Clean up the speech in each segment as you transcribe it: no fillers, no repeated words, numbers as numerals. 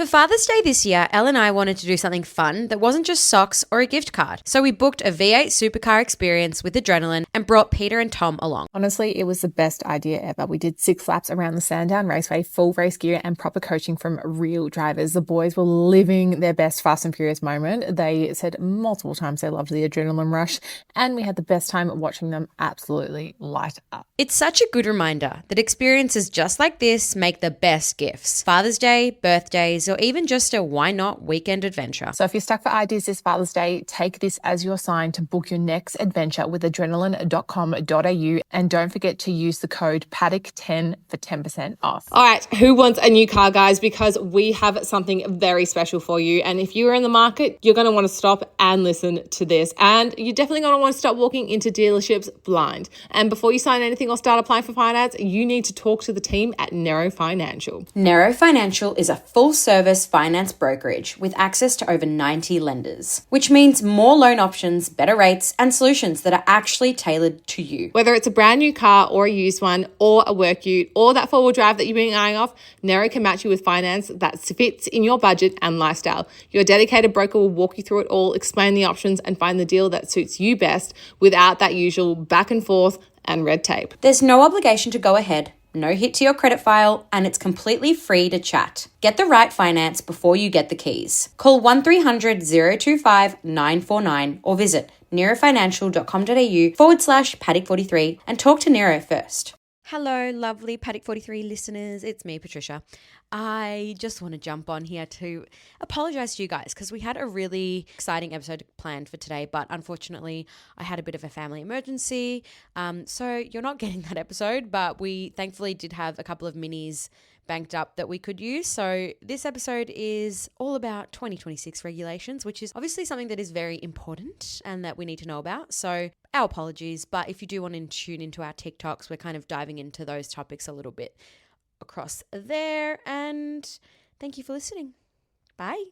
For Father's Day this year, Elle and I wanted to do something fun that wasn't just socks or a gift card. So we booked a V8 supercar experience with Adrenaline and brought Peter and Tom along. Honestly, it was the best idea ever. We did 6 laps around the Sandown Raceway, full race gear and proper coaching from real drivers. The boys were living their best Fast and Furious moment. They said multiple times they loved the adrenaline rush, and we had the best time watching them absolutely light up. It's such a good reminder that experiences just like this make the best gifts. Father's Day, birthdays, or even just a why not weekend adventure. So if you're stuck for ideas this Father's Day, take this as your sign to book your next adventure with adrenaline.com.au, and don't forget to use the code PADDOCK10 for 10% off. All right, who wants a new car, guys? Because we have something very special for you. And if you are in the market, you're going to want to stop and listen to this. And you're definitely going to want to stop walking into dealerships blind. And before you sign anything or start applying for finance, you need to talk to the team at Nero Financial. Nero Financial is a full-service finance brokerage with access to over 90 lenders, which means more loan options, better rates, and solutions that are actually tailored to you. Whether it's a brand new car or a used one or a work ute or that four-wheel drive that you've been eyeing off, Nero can match you with finance that fits in your budget and lifestyle. Your dedicated broker will walk you through it all, explain the options, and find the deal that suits you best without that usual back and forth and red tape. There's no obligation to go ahead, no hit to your credit file, and it's completely free to chat. Get the right finance before you get the keys. Call 1300-025-949 or visit nerofinancial.com.au/Paddock43 and talk to Nero first. Hello, lovely Paddock 43 listeners. It's me, Patricia. I just want to jump on here to apologize to you guys because we had a really exciting episode planned for today, but unfortunately I had a bit of a family emergency. So you're not getting that episode, but we thankfully did have a couple of minis banked up that we could use. So this episode is all about 2026 regulations, which is obviously something that is very important and that we need to know about. So our apologies, but if you do want to tune into our TikToks, we're kind of diving into those topics a little bit across there. And thank you for listening. Bye.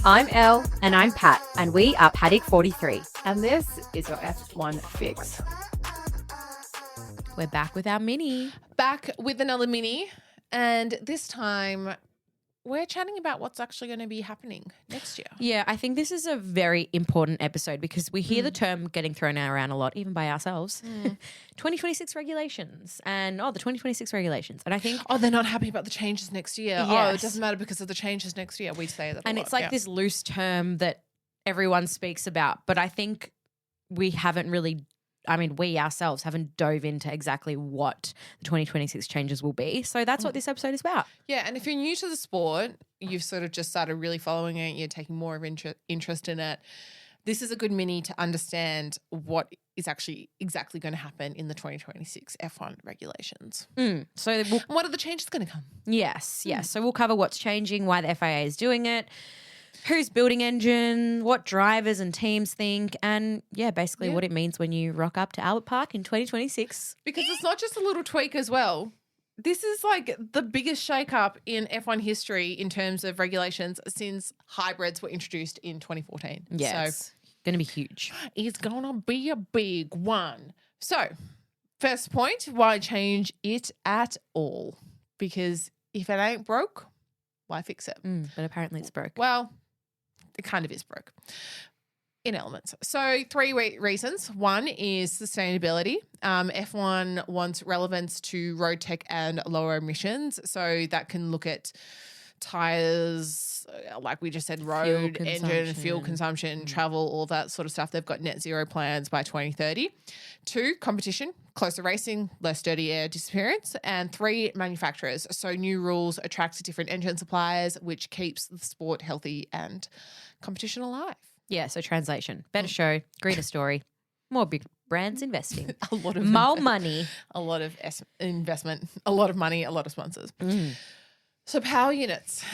I'm Elle. And I'm Pat. And we are Paddock 43. And this is your F1 fix. We're back with our mini. Back with another mini. And this time we're chatting about what's actually going to be happening next year. Yeah, I think this is a very important episode because we hear the term getting thrown around a lot, even by ourselves. 2026 regulations and, the 2026 regulations. And I think... they're not happy about the changes next year. Yes. It doesn't matter because of the changes next year. We say that a And lot. it's like this loose term that everyone speaks about. But I think we haven't really... we ourselves haven't dove into exactly what the 2026 changes will be. So that's what this episode is about. Yeah, and if you're new to the sport, you've sort of just started really following it, you're taking more of interest in it, this is a good mini to understand what is actually exactly going to happen in the 2026 F1 regulations. So what are the changes going to come? Yes. So we'll cover what's changing, why the FIA is doing it, who's building engine, what drivers and teams think, and basically what it means when you rock up to Albert Park in 2026. Because it's not just a little tweak as well. This is like the biggest shake-up in F1 history in terms of regulations since hybrids were introduced in 2014. Yes, So going to be huge. it's going to be a big one. So first point, why change it at all? Because if it ain't broke, why fix it? But apparently it's broke. Well, it kind of is broke in elements. So 3 reasons. One is sustainability. F1 wants relevance to road tech and lower emissions. So that can look at tires, like we just said, road, engine, fuel consumption, travel, all that sort of stuff. They've got net zero plans by 2030. 2, competition, closer racing, less dirty air disappearance. And 3, manufacturers. So new rules attract different engine suppliers, which keeps the sport healthy and competition alive. Yeah, so translation. Better show, greener story, more big brands investing. A lot of more money. A lot of investment, a lot of money, a lot of sponsors. So power units,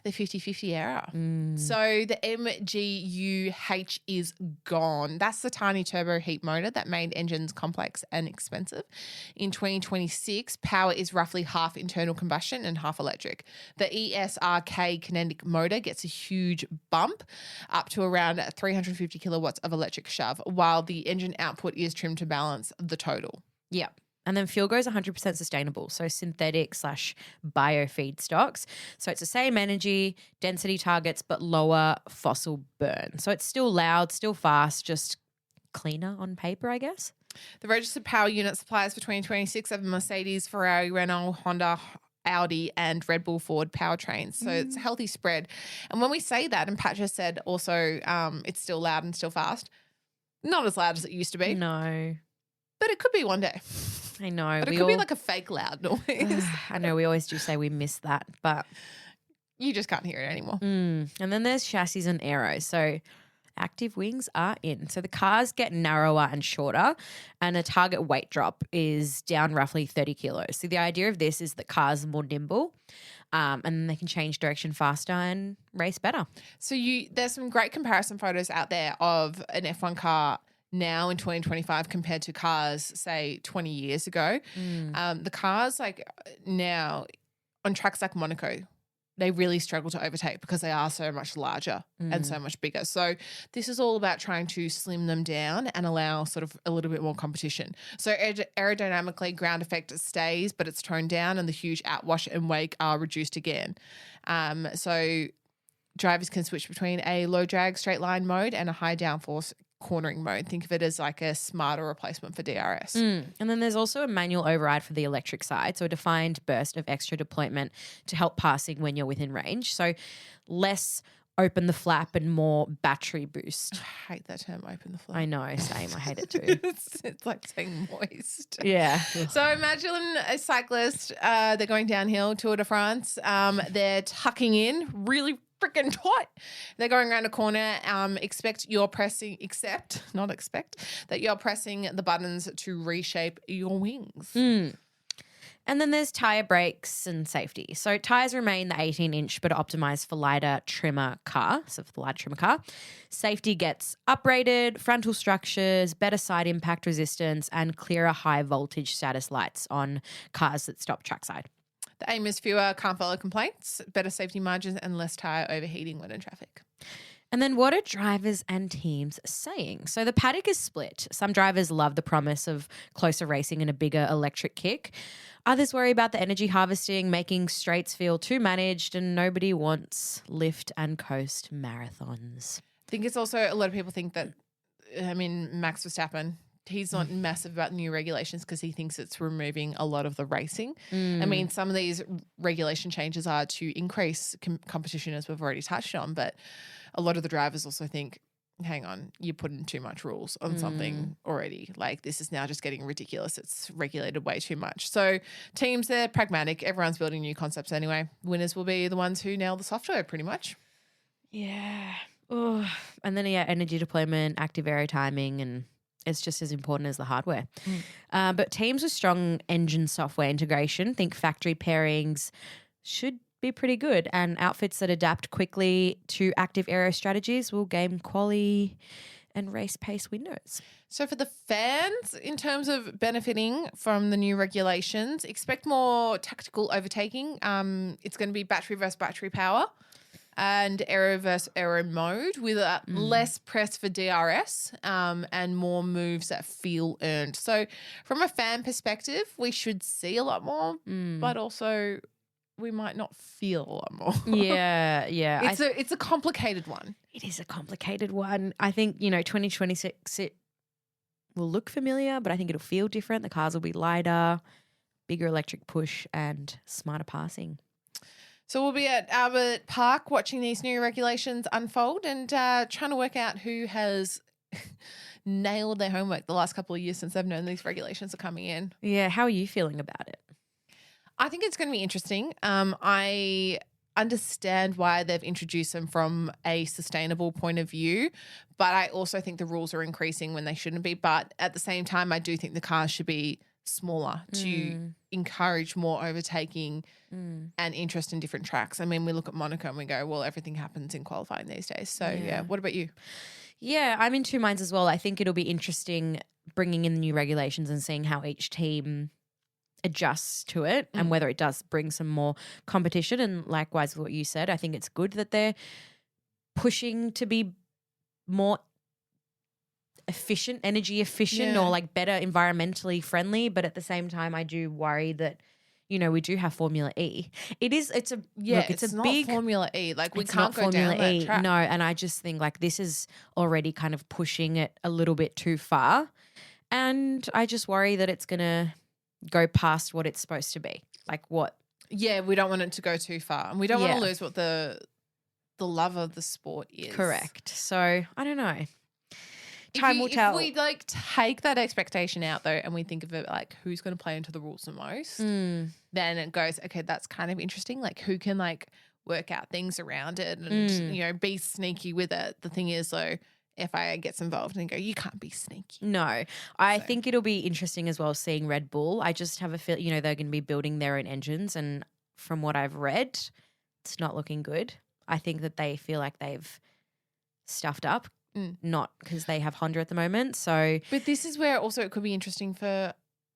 the 50-50 era. So the MGU-H is gone. That's the tiny turbo heat motor that made engines complex and expensive. In 2026, power is roughly half internal combustion and half electric. The ESRK kinetic motor gets a huge bump up to around 350 kilowatts of electric shove, while the engine output is trimmed to balance the total. Yeah. And then fuel goes 100% sustainable, so synthetic / bio feedstocks. So it's the same energy density targets, but lower fossil burn. So it's still loud, still fast, just cleaner on paper, I guess. The registered power unit suppliers for 2026 are Mercedes, Ferrari, Renault, Honda, Audi, and Red Bull Ford powertrains. So it's a healthy spread. And when we say that, and Pat just said also it's still loud and still fast, not as loud as it used to be, No, but it could be one day. I know. But it could be like a fake loud noise. I know we always do say we miss that, but You just can't hear it anymore. And then there's chassis and aero. So active wings are in. So the cars get narrower and shorter, and a target weight drop is down roughly 30 kilos. So the idea of this is that cars are more nimble, and then they can change direction faster and race better. So there's some great comparison photos out there of an F1 car now in 2025 compared to cars, say, 20 years ago. The cars like now on tracks like Monaco, they really struggle to overtake because they are so much larger and so much bigger. So this is all about trying to slim them down and allow sort of a little bit more competition. So aerodynamically, ground effect stays, but it's toned down, and the huge outwash and wake are reduced again. So drivers can switch between a low drag straight line mode and a high downforce cornering mode. Think of it as like a smarter replacement for DRS. And then there's also a manual override for the electric side, so a defined burst of extra deployment to help passing when you're within range. So less open the flap and more battery boost. I hate that term, open the flap. I know, same. I hate it too. It's like saying moist. Yeah. So imagine a cyclist, they're going downhill, Tour de France, they're tucking in really freaking tight. They're going around a corner. Expect that you're pressing the buttons to reshape your wings. And then there's tyre brakes and safety. So tyres remain the 18-inch but are optimised for lighter trimmer car. So for the lighter trimmer car. Safety gets uprated, frontal structures, better side impact resistance, and clearer high voltage status lights on cars that stop trackside. The aim is fewer can't follow complaints, better safety margins, and less tyre overheating when in traffic. And then what are drivers and teams saying? So the paddock is split. Some drivers love the promise of closer racing and a bigger electric kick. Others worry about the energy harvesting, making straights feel too managed, and nobody wants lift and coast marathons. I think it's also a lot of people think that, Max Verstappen, he's not massive about new regulations because he thinks it's removing a lot of the racing. Some of these regulation changes are to increase competition, as we've already touched on, but a lot of the drivers also think, hang on, you're putting too much rules on something already. Like, this is now just getting ridiculous. It's regulated way too much. So teams, they're pragmatic. Everyone's building new concepts anyway. Winners will be the ones who nail the software pretty much. Yeah. Oh. And then, energy deployment, active aero timing, and it's just as important as the hardware. But teams with strong engine software integration, think factory pairings, should be pretty good. And outfits that adapt quickly to active aero strategies will gain quali and race pace windows. So for the fans, in terms of benefiting from the new regulations, expect more tactical overtaking. It's going to be battery versus battery power and aero versus aero mode with less press for DRS and more moves that feel earned. So from a fan perspective, we should see a lot more, but also we might not feel a lot more. Yeah. It's a complicated one. It is a complicated one. I think, 2026, it will look familiar, but I think it'll feel different. The cars will be lighter, bigger electric push, and smarter passing. So we'll be at Albert Park watching these new regulations unfold and trying to work out who has nailed their homework the last couple of years since they've known these regulations are coming in. Yeah, how are you feeling about it? I think it's going to be interesting. I understand why they've introduced them from a sustainable point of view, but I also think the rules are increasing when they shouldn't be. But at the same time, I do think the cars should be smaller to encourage more overtaking and interest in different tracks. We look at Monaco and we go, well, everything happens in qualifying these days. So, yeah. What about you? Yeah, I'm in two minds as well. I think it'll be interesting bringing in the new regulations and seeing how each team adjusts to it and whether it does bring some more competition. And likewise with what you said, I think it's good that they're pushing to be more energy efficient, Yeah. or like better environmentally friendly. But at the same time, I do worry that, you know, we do have Formula E. It's a not big Formula E. Like we it's can't not go Formula down that E. track. No, and I just think like this is already kind of pushing it a little bit too far. And I just worry that it's gonna go past what it's supposed to be. Like what Yeah, we don't want it to go too far, and we don't want Yeah. to lose what the love of the sport is. correct. So I don't know. Time will tell. If we like take that expectation out though, and we think of it like who's going to play into the rules the most, Mm, then it goes, okay, that's kind of interesting. Like who can like work out things around it and Mm. you know be sneaky with it. The thing is though, FIA gets involved and go, you can't be sneaky. no, I So- think it'll be interesting as well seeing Red Bull. I just have a feel, you know, they're going to be building their own engines, and from what I've read, it's not looking good. I think that they feel like they've stuffed up, not because they have Honda at the moment. So But this is where also it could be interesting for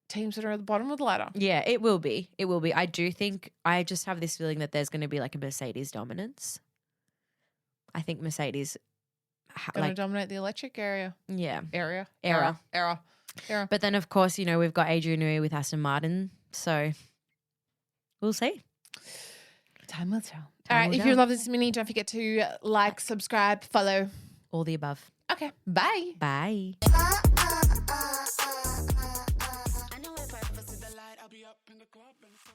teams that are at the bottom of the ladder. yeah, it will be. It will be. I do think, I just have this feeling that there's going to be like a Mercedes dominance. I think Mercedes, Going to dominate the electric era. Era. But then, of course, you know, we've got Adrian Newey with Aston Martin. So we'll see. Time will tell. All Time right. will If tell. you love this mini, don't forget to like, subscribe, follow. All the above. Okay. Bye. Bye. I know if I ever see the light, I'll be up in the club and so.